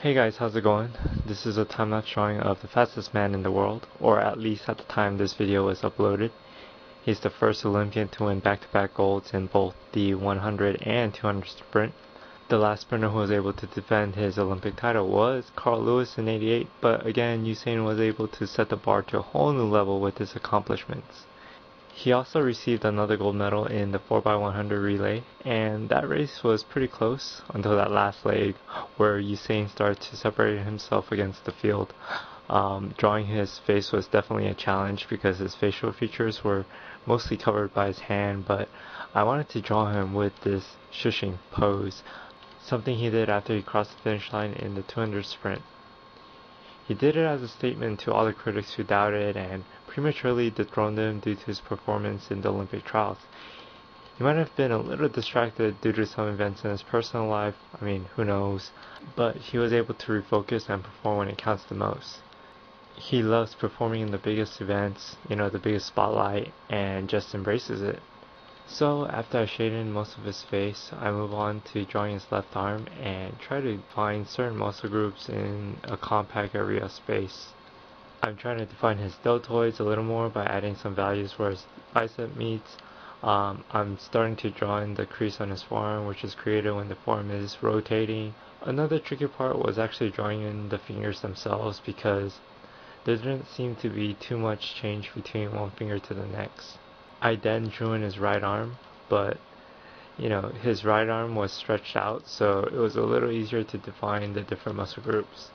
Hey guys, how's it going? This is a time-lapse drawing of the fastest man in the world, or at least at the time this video was uploaded. He's the first Olympian to win back-to-back golds in both the 100 and 200 sprint. The last sprinter who was able to defend his Olympic title was Carl Lewis in '88, but again, Usain was able to set the bar to a whole new level with his accomplishments. He also received another gold medal in the 4x100 relay, and that race was pretty close until that last leg where Usain started to separate himself against the field. Drawing his face was definitely a challenge because his facial features were mostly covered by his hand, but I wanted to draw him with this shushing pose, something he did after he crossed the finish line in the 200 sprint. He did it as a statement to all the critics who doubted and prematurely dethroned him due to his performance in the Olympic trials. He might have been a little distracted due to some events in his personal life, who knows, but he was able to refocus and perform when it counts the most. He loves performing in the biggest events, the biggest spotlight, and just embraces it. So after I shaded in most of his face, I move on to drawing his left arm and try to find certain muscle groups in a compact area of space. I'm trying to define his deltoids a little more by adding some values where his bicep meets. I'm starting to draw in the crease on his forearm, which is created when the forearm is rotating. Another tricky part was actually drawing in the fingers themselves because there didn't seem to be too much change between one finger to the next. I then drew in his right arm, but his right arm was stretched out, so it was a little easier to define the different muscle groups.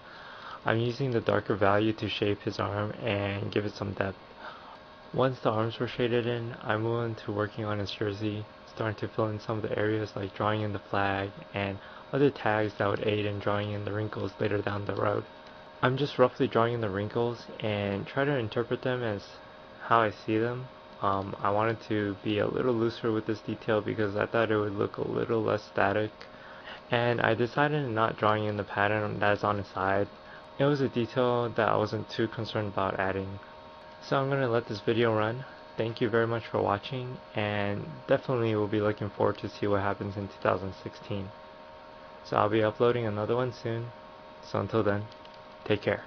I'm using the darker value to shape his arm and give it some depth. Once the arms were shaded in, I moved on to working on his jersey, starting to fill in some of the areas like drawing in the flag and other tags that would aid in drawing in the wrinkles later down the road. I'm just roughly drawing in the wrinkles and try to interpret them as how I see them. I wanted to be a little looser with this detail because I thought it would look a little less static, and I decided not drawing in the pattern that is on his side. It was a detail that I wasn't too concerned about adding. So I'm going to let this video run. Thank you very much for watching, and definitely will be looking forward to see what happens in 2016. So I'll be uploading another one soon. So until then, take care.